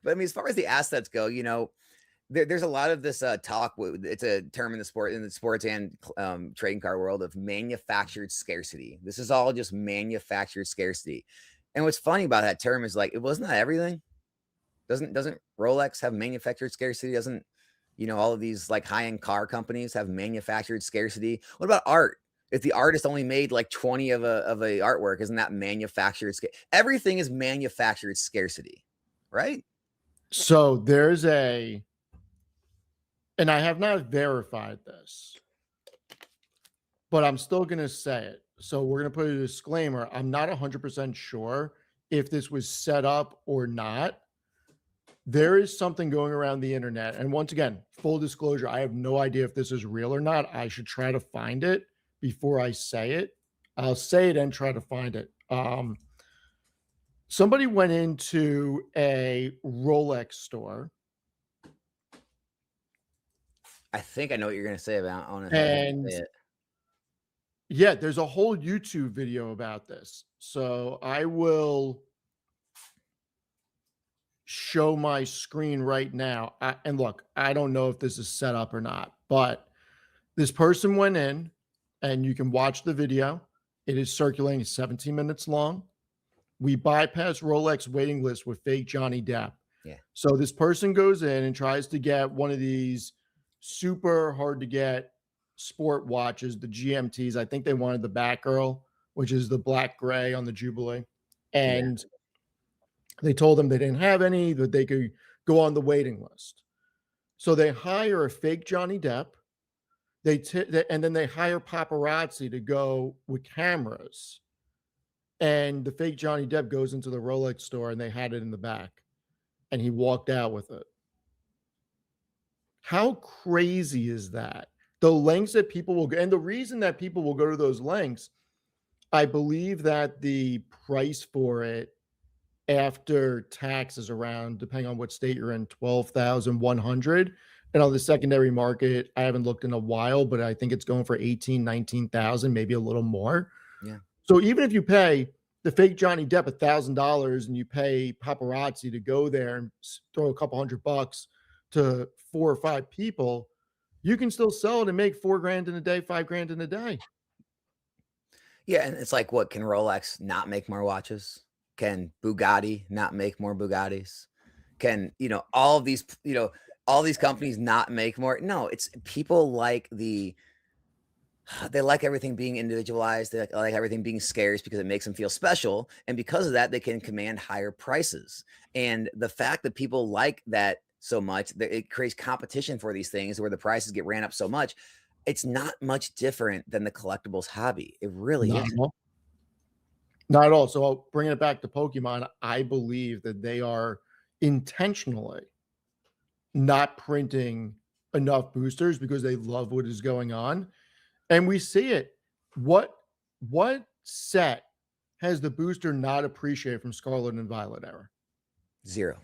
But I mean, as far as the assets go, there's a lot of this talk. It's a term in the sports and trading card world of manufactured scarcity. This is all just manufactured scarcity. And what's funny about that term is like it wasn't that everything. Doesn't Rolex have manufactured scarcity? Doesn't all of these like high end car companies have manufactured scarcity? What about art? If the artist only made like 20 of a artwork, isn't that manufactured? Everything is manufactured scarcity, right? So there's and I have not verified this, but I'm still going to say it. So we're going to put a disclaimer. I'm not 100% sure if this was set up or not. There is something going around the internet. And once again, full disclosure, I have no idea if this is real or not. I should try to find it before I say it. I'll say it and try to find it. Somebody went into a Rolex store. I think I know what you're going to say about on it. And yeah, there's a whole YouTube video about this. So I will show my screen right now. And look, I don't know if this is set up or not, but this person went in and you can watch the video. It is circulating 17 minutes long. We bypass Rolex waiting list with fake Johnny Depp. Yeah. So this person goes in and tries to get one of these super hard to get sport watches, the GMTs. I think they wanted the Batgirl, which is the black gray on the Jubilee. And they told them they didn't have any, that they could go on the waiting list. So they hire a fake Johnny Depp. And then they hire paparazzi to go with cameras. And the fake Johnny Depp goes into the Rolex store and they had it in the back. And he walked out with it. How crazy is that? The lengths that people will go, and the reason that people will go to those lengths, I believe that the price for it after tax is around, depending on what state you're in, 12,100. And on the secondary market, I haven't looked in a while, but I think it's going for 18, 19,000, maybe a little more. Yeah. So even if you pay the fake Johnny Depp $1,000 and you pay paparazzi to go there and throw a couple $100 to 4 or 5 people, you can still sell it and make $4,000 in a day, $5,000 in a day. Yeah, and it's like, what, can Rolex not make more watches? Can Bugatti not make more Bugattis? Can all these companies not make more? No, it's people like they like everything being individualized. They like everything being scarce because it makes them feel special, and because of that, they can command higher prices. And the fact that people like that so much that it creates competition for these things where the prices get ran up so much. It's not much different than the collectibles hobby. It really isn't. Not at all. So bringing it back to Pokemon, I believe that they are intentionally not printing enough boosters because they love what is going on. And we see it. What set has the booster not appreciated from Scarlet and Violet era? 0.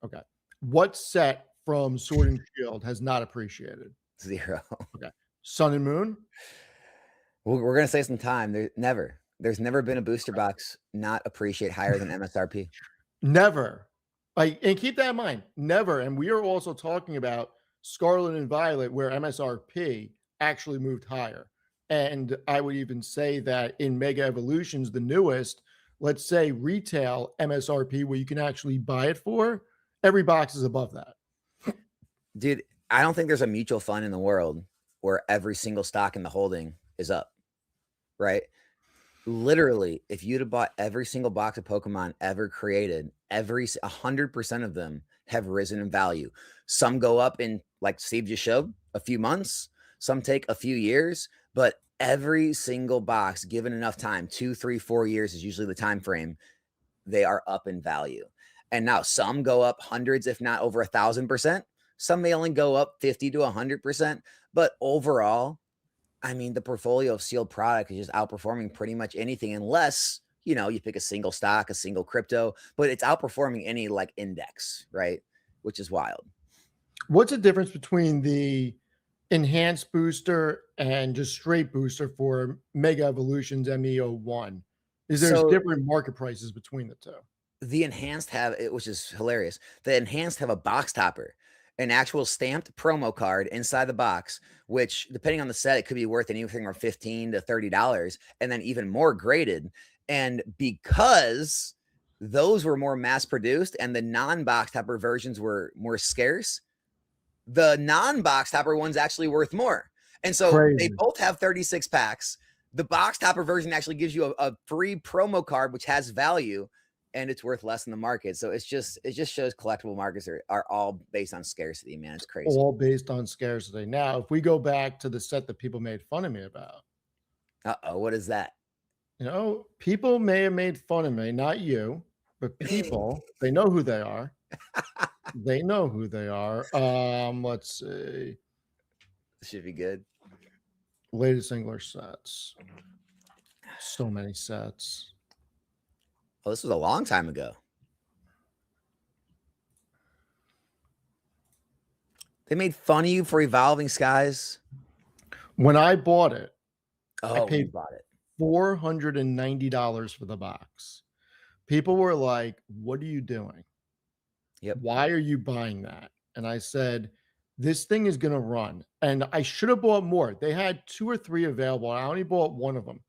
Okay. What set from Sword and Shield has not appreciated? 0. Okay. Sun and Moon? We're going to say some time. There's never been a booster box not appreciate higher than MSRP. Never. And keep that in mind. Never. And we are also talking about Scarlet and Violet, where MSRP actually moved higher. And I would even say that in Mega Evolutions, the newest, let's say retail MSRP, where you can actually buy it for, every box is above that. Dude, I don't think there's a mutual fund in the world where every single stock in the holding is up, right? Literally, if you'd have bought every single box of Pokemon ever created, 100% of them have risen in value. Some go up in, like Steve just showed, a few months. Some take a few years, but every single box, given enough time, 2, 3, 4 years is usually the time frame, they are up in value. And now some go up hundreds, if not over 1,000%. Some may only go up 50 to 100%. But overall, I mean, the portfolio of sealed product is just outperforming pretty much anything, unless, you pick a single stock, a single crypto, but it's outperforming any like index, right? Which is wild. What's the difference between the enhanced booster and just straight booster for Mega Evolutions MEO1? Is there's different market prices between the two? The enhanced have it, which is hilarious. The enhanced have a box topper, an actual stamped promo card inside the box, which depending on the set, it could be worth anything from $15 to $30, and then even more graded. And because those were more mass produced and the non-box topper versions were more scarce, the non-box topper one's actually worth more. And so they Crazy. both have 36 packs. The box topper version actually gives you a free promo card, which has value, and it's worth less in the market. So it just shows collectible markets are all based on scarcity, man. It's crazy. All based on scarcity. Now, if we go back to the set that people made fun of me about, Uh-oh, what is that? people may have made fun of me, not you, but people, they know who they are. They know who they are. Let's see. Should be good. Latest English sets. So many sets. Oh, this was a long time ago. They made fun of you for Evolving Skies. When I bought it, Oh, paid you bought it. $490 for the box. People were like, "What are you doing? Yep. Why are you buying that?" And I said, "This thing is going to run." And I should have bought more. They had 2 or 3 available. I only bought one of them.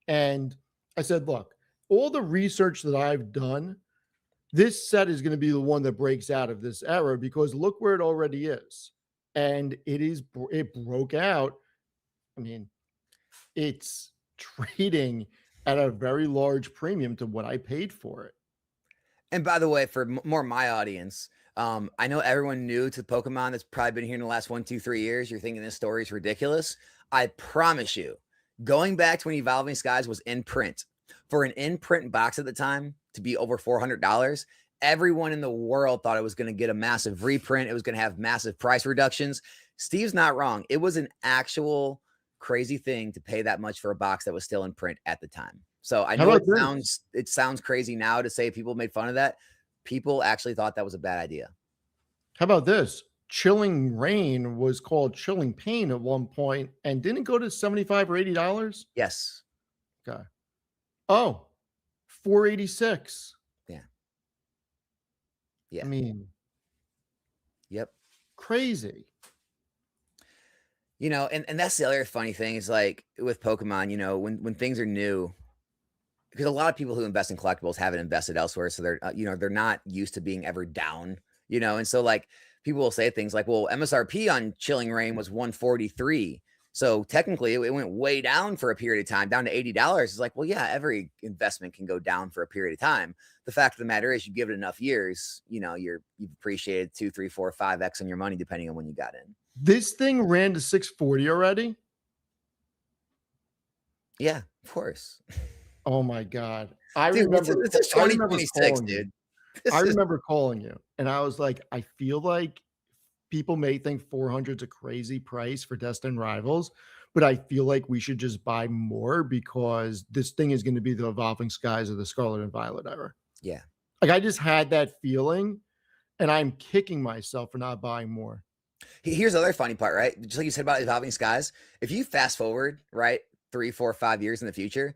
And I said, "Look, all the research that I've done, this set is going to be the one that breaks out of this era because look where it already is." And it broke out. I mean, it's trading at a very large premium to what I paid for it. And by the way, for more my audience, I know everyone new to Pokemon that's probably been here in the last 1, 2, 3 years. You're thinking this story is ridiculous. I promise you, going back to when Evolving Skies was in print, for an in print box at the time to be over $400, everyone in the world thought it was going to get a massive reprint. It was going to have massive price reductions. Steve's not wrong. It was an actual crazy thing to pay that much for a box that was still in print at the time. So I How know about this? it sounds crazy now to say people made fun of that. People actually thought that was a bad idea. How about this? Chilling Rain was called Chilling Pain at one point and didn't go to 75 or $80. Yes. Okay. Oh, 486. Yeah. I Yeah. mean, Yep. crazy. And that's the other funny thing is like with Pokemon, when things are new, because a lot of people who invest in collectibles haven't invested elsewhere. So they're not used to being ever down, and so like people will say things like, well, MSRP on Chilling Rain was 143. So technically it went way down for a period of time, down to $80. It's like, well, yeah, every investment can go down for a period of time. The fact of the matter is you give it enough years, you've appreciated 2, 3, 4, 5x on your money, depending on when you got in. This thing ran to 640 already. Yeah, of course. Oh my God. I Dude, remember this is I remember 2026, calling you. dude. I This is remember calling you and I was like, I feel like people may think 400's a crazy price for Destined Rivals, but I feel like we should just buy more because this thing is going to be the Evolving Skies of the Scarlet and Violet era. yeah. Like I just had that feeling and I'm kicking myself for not buying more. Here's the other funny part, right? Just like you said about Evolving Skies, if you fast forward, right, 3, 4, 5 years in the future,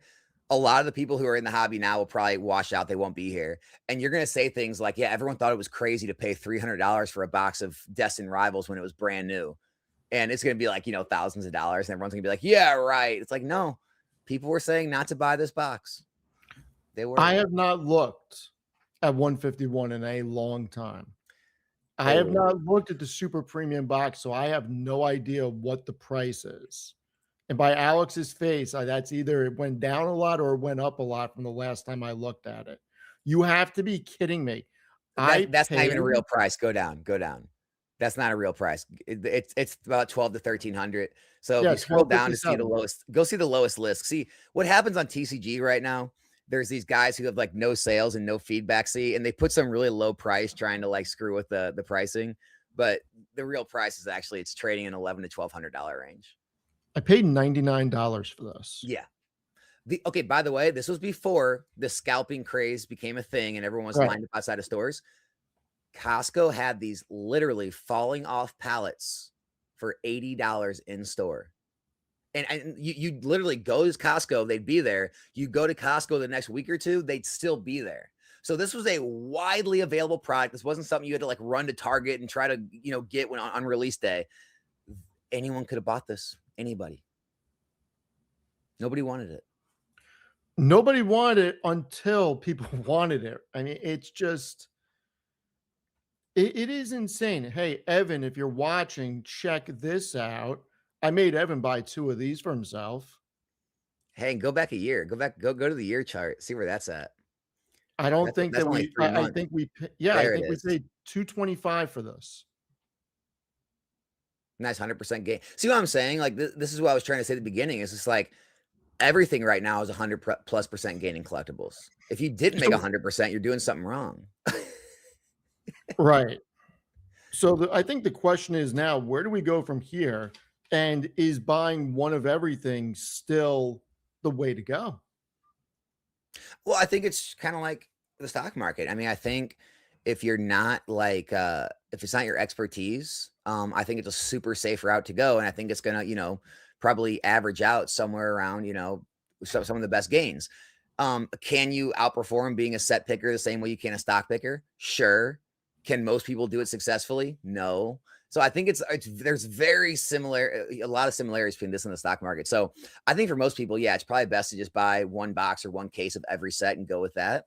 a lot of the people who are in the hobby now will probably wash out. They won't be here. And you're going to say things like, yeah, everyone thought it was crazy to pay $300 for a box of Destined Rivals when it was brand new. And it's going to be like, thousands of dollars. And everyone's going to be like, yeah, right. It's like, no, people were saying not to buy this box. They were. I have not looked at 151 in a long time. I have not looked at the super premium box, so I have no idea what the price is. And by Alex's face, that's either it went down a lot or it went up a lot from the last time I looked at it. You have to be kidding me. That's not even a paid real price. Go down. That's not a real price. It's about 12 to 1300. So if Yeah, you scroll down to see the 1257. lowest, go see the lowest list. See what happens on TCG right now. There's these guys who have like no sales and no feedback. See, and they put some really low price trying to like screw with the pricing. But the real price is actually it's trading in $1,100 to $1,200 range. I paid $99 for this. Yeah. Okay, by the way, this was before the scalping craze became a thing and everyone was Right. lined up outside of stores. Costco had these literally falling off pallets for $80 in store. And you literally go to Costco, they'd be there. You go to Costco the next week or two, they'd still be there. So this was a widely available product. This wasn't something you had to like run to Target and try to, get when on release day. Anyone could have bought this. Anybody. Nobody wanted it. Nobody wanted it until people wanted it. I mean, it's just it is insane. Hey, Evan, if you're watching, check this out. I made Evan buy 2 of these for himself. Hey, go back a year. Go to the year chart. See where that's at. I don't think That's that only we 3 I months. think we pa yeah, I There it think we is. paid $225 for this. Nice 100% gain. See what I'm saying? Like this is what I was trying to say at the beginning. It's just like everything right now is 100+% gain in collectibles. If you didn't make So 100%, you're doing something wrong. right. So I think the question is now, where do we go from here? And is buying one of everything still the way to go? Well, I think it's kind of like the stock market. I mean, I think if you're not like if it's not your expertise, I think it's a super safe route to go. And I think it's gonna, probably average out somewhere around, some of the best gains. Can you outperform being a set picker the same way you can a stock picker? Sure. Can most people do it successfully? No. So I think there's a lot of similarities between this and the stock market. So I think for most people, yeah, it's probably best to just buy one box or one case of every set and go with that.